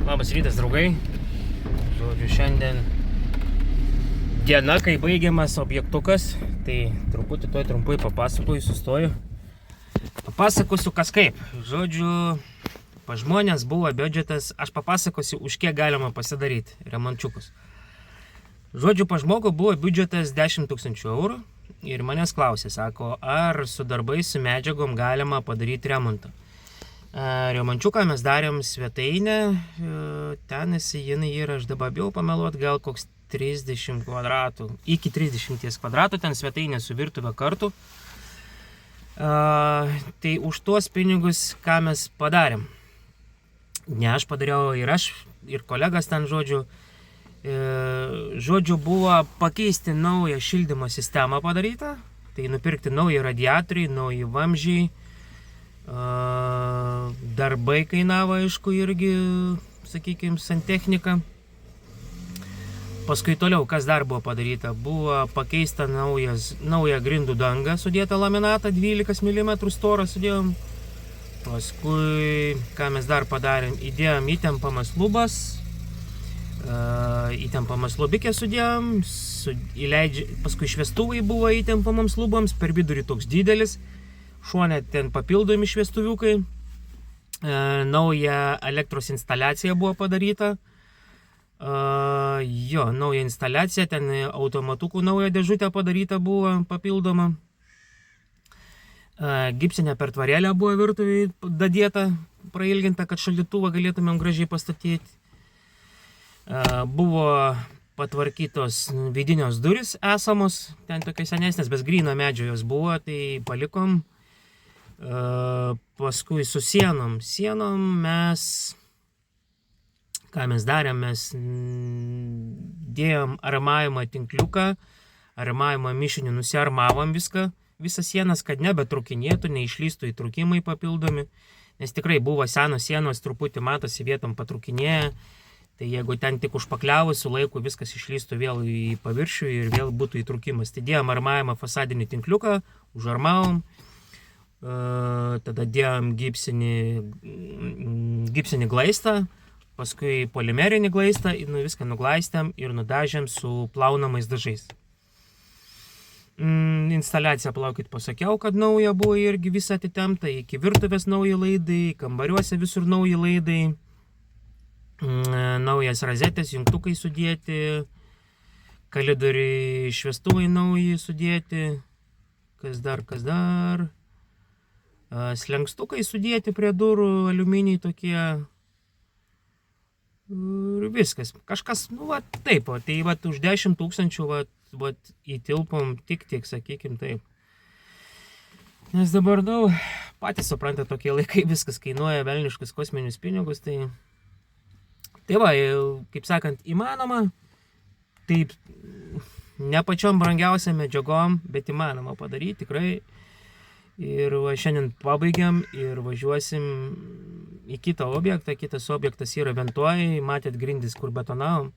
Labas rytas, draugai. Žodžiu, šiandien diena, kai baigiamas objektukas, tai truputį toj trumpai papasakoju, sustoju. Papasakosiu kas kaip. Žodžiu, pas žmonės buvo biudžetas, aš papasakosiu, už kiek galima pasidaryti remončiukus. Žodžiu, pas žmogų buvo biudžetas 10 000 eurų ir manęs klausė, sako, ar su darbais, su medžiagom galima padaryti remontą. Remončiuką mes darėm svetainę, ten jinai yra, aš dabar bijau pameluot, gal koks 30 kvadratų, iki 30 kvadratų, ten svetainė su virtuvė kartu. Tai už tuos pinigus, ką mes padarėm. Ne aš padariau, ir kolegas ten, žodžiu, buvo pakeisti naują šildymo sistemą padarytą, tai nupirkti naują radiatorių, naują vamzdžiai. Darbai kainavo, aišku, irgi, sakykime, santechnika. Paskui toliau, kas dar buvo padaryta, buvo pakeista nauja grindų danga, sudėta laminatą, 12 mm storą sudėjom. Paskui, ką mes dar padarėm, įdėjom įtempamas lubas, įtempamas lubikė sudėjom, paskui šviestuvai buvo įtempamams lubams, per vidurį toks didelis. Šone ten papildomi šviestuviukai, nauja elektros instaliacija buvo padaryta, nauja instaliacija, ten automatukų nauja dėžutė padaryta buvo papildoma, gipsinė pertvarėlė buvo virtuvėje dadėta, prailginta, kad šaldytuvą galėtumėm gražiai pastatyti, buvo patvarkytos vidinios durys esamos, ten tokios senesnės, bet gryno medžio jos buvo, tai palikom. Paskui su sienom mes, ką mes darėm, mes dėjom armavimą tinkliuką, armavimą mišinį, nusiarmavom visas sienas, kad nebetrukinėtų, neišlystų įtrukimai papildomi, nes tikrai buvo senos sienos, truputį matosi vietom patrukinėję, tai jeigu ten tik užpakliavus, su laiku viskas išlystų vėl į paviršių ir vėl būtų įtrukimas. Tai dėjom armavimą fasadinį tinkliuką, užarmavom, tada dėjom gipsinį glaistą, paskui polimerinį glaistą, viską nuglaistėm ir nudažėm su plaunamais dažais. Instaliacija, plaukit, pasakiau, kad nauja buvo irgi visa atitempta, iki virtuvės nauji laidai, kambariuose visur nauji laidai, naujas razetės, jungtukai sudėti, kalidoriai, šviestuvai nauji sudėti, kas dar. Slenkstukai sudėti prie durų, aliuminiai tokie ir viskas. Kažkas, taip, tai už 10 000 įtilpom tik, sakykim, taip. Nes dabar, patys supranta, tokie laikai viskas kainuoja velniškus kosminius pinigus, tai va, kaip sakant, įmanoma, taip, ne pačiom brangiausiam medžiagom, bet įmanoma padaryti, tikrai. Ir šiandien pabaigiam ir važiuosim į kitą objektą. Kitas objektas yra Ventuoj, matėt grindis, kur betonavom.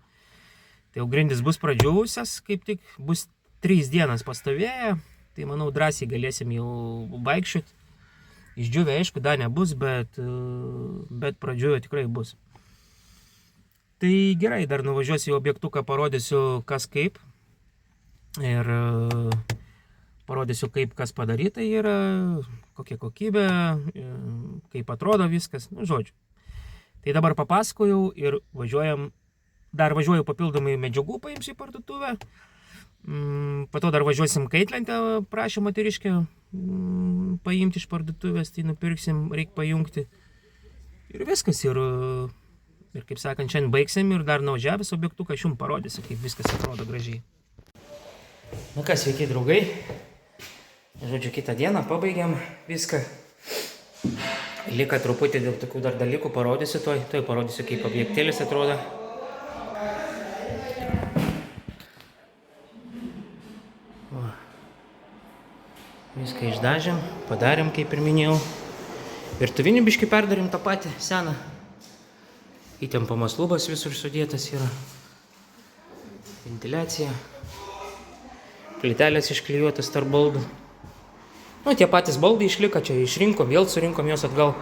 Tai jau grindis bus pradžiūvusias, kaip tik bus 3 dienas pastovėję. Tai manau, drąsiai galėsim jau vaikščioti. Išdžiūvę, aišku, dar nebus, bet pradžiūvę tikrai bus. Tai gerai, dar nuvažiuosiu į objektuką, parodysiu kas kaip. Ir parodysiu, kaip kas padaryta yra, kokia kokybė, kaip atrodo viskas, žodžiu. Tai dabar papasakojau ir važiuoju papildomai medžiagų paimsiu į parduotuvę. Po to dar važiuosim kaitlentę, prašė moteriškę paimti iš parduotuvės, tai nupirksim, reikia pajungti. Ir viskas, ir kaip sakant, šiandien baigsim ir dar nuvažiavęs objektuką aš jums parodysiu, kaip viskas atrodo gražiai. Na ką, sveiki draugai. Žodžiu, kitą dieną pabaigiam viską. Lika truputį dėl tokių dar dalykų parodysiu toj parodysiu, kaip objektėlis atrodo. Viską išdažėm, padarėm, kaip ir minėjau. Virtuvinį biškį perdarėm tą patį seną. Įtempamas lubas visur sudėtas yra. Ventiliacija. Plytelės išklijuotas tarp baldų. Tie patys baldai išliko, čia išrinkom, vėl surinkom juos atgal.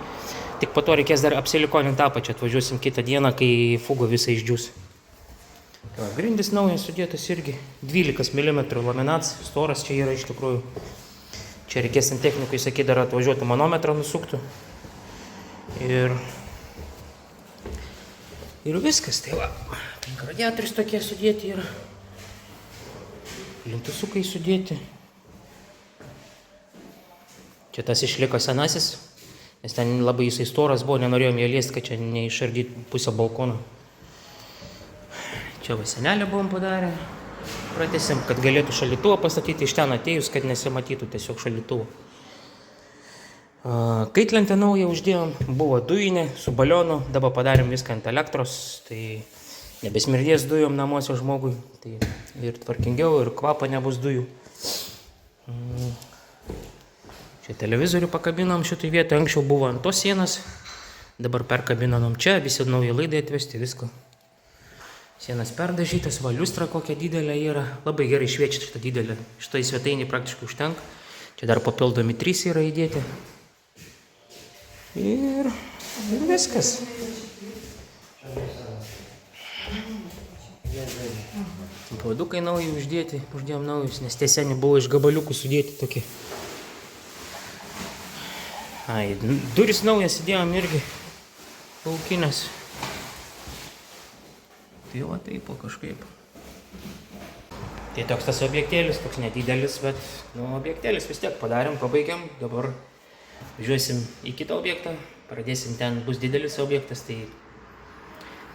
Tik po to reikės dar apsilikonint apačią, atvažiuosim kitą dieną, kai fugo visą išdžius. Grindis naujas sudėtas irgi, 12 mm laminats, storas čia yra iš tikrųjų. Čia reikės ant technikui, sakyt, dar atvažiuotų manometrą nusuktų. Ir viskas, tai va, radiatorius tokie sudėti yra. Lintusukai sudėti. Čia tas išliko senasis, nes ten labai jisai storas buvo, nenorėjom jį liesti, kad čia neišardyti pusę balkono. Čia va senelę buvom padarę, pratęsim, kad galėtų šaldytuvą pastatyti iš ten atėjus, kad nesimatytų tiesiog šaldytuvą. Kaitlentę naują uždėjom, buvo dujinė su balionu, dabar padarėm viską ant elektros, tai nebesmirdės dujom namuose žmogui, tai ir tvarkingiau, ir kvapą nebus dujų. Čia televizorių pakabinom šitoj vietoj, anksčiau buvo ant tos sienos, dabar perkabinom čia, visi nauji laidai atvesti, visko. Sienas perdažytas, va, liustra kokia didelė yra, labai gerai šviečia šitą didelę, šitai svetainį praktiškai užtenka. Čia dar papildomi 3 yra įdėti. Ir viskas. Padukai naujai uždėti, uždėjom naujus, nes tie seni buvo iš gabaliukų sudėti tokie. Duris naujas įdėjom irgi, laukinės. Tai va taip, kažkaip. Tai toks tas objektėlis, toks nedidelis, bet objektėlis vis tiek padarėm, pabaigiam. Dabar važiuosim į kitą objektą, pradėsim ten, bus didelis objektas, tai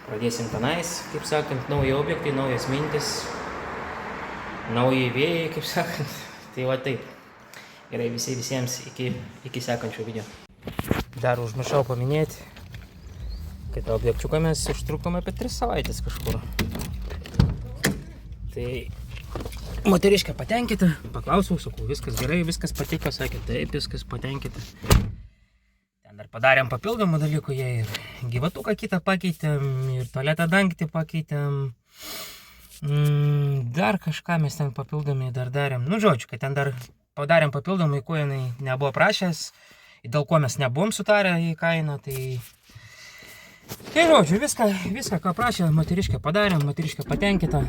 pradėsim tenais, kaip sakant, nauji objektai, naujas mintis, naujai vėjai, kaip sakant. Tai va taip. Gerai, visiems iki sekančio video. Dar užmiršau paminėti. Kitą objekčiuką mes užtrukom apie 3 savaitės kažkur. Tai moteriškė patenkinta, paklausiau, sakau, viskas gerai, viskas patiko, sakė, taip, viskas patenkinta. Ten dar padarėm papildomų dalykų, jie ir gyvatuką kitą pakeitėm, ir tualetą dangtį pakeitėm. Dar kažką mes ten papildomai dar darėm. Nu, žodžiu, kad ten dar padarėm papildomai, ko jinai nebuvo prašęs, dėl ko mes nebuvom sutarę į kainą, tai žodžiu, viską, ką prašė, moteriškė padarėm, moteriškė patenkinta.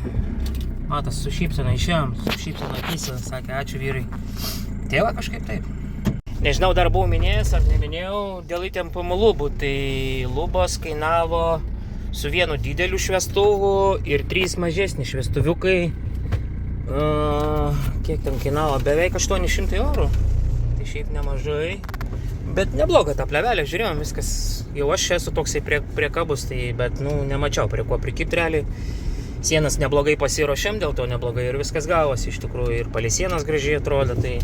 Matas su šypsena išėjom, su šypsena akise, sakė, ačiū vyrai. Tai va, kažkaip taip. Nežinau, dar buvau minėjęs ar neminėjau, dėl įtempamų lubų. Tai lubos kainavo su vienu dideliu šviestuvu ir 3 mažesni šviestuviukai. Kiek ten kainavo? Beveik 800 eurų. Tai šiaip nemažai. Bet nebloga ta plevelė, žiūrėjom, viskas, jau aš esu toksai prie kabus, tai, bet, nemačiau prie ko prikipti realiai. Sienas neblogai pasiruošėm, dėl to neblogai ir viskas gavosi, iš tikrųjų, ir palei sienas gražiai atrodo, tai,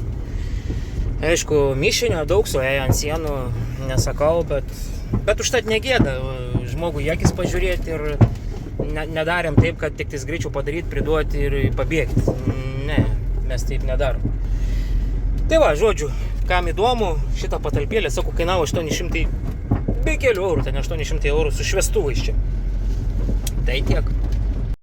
aišku, mišinio daug suėjo ant sienų, nesakau, bet užtat negėda žmogui į akis pažiūrėti ir nedarėm taip, kad tik tais greičiau padaryti, priduoti ir pabėgti. Ne, mes taip nedarom. Tai va, žodžiu, kam įdomu, šitą patalpėlę, sakau, kainavo 800, be kelių eurų, ten 800 eurų su šviestuvais čia. Tai tiek.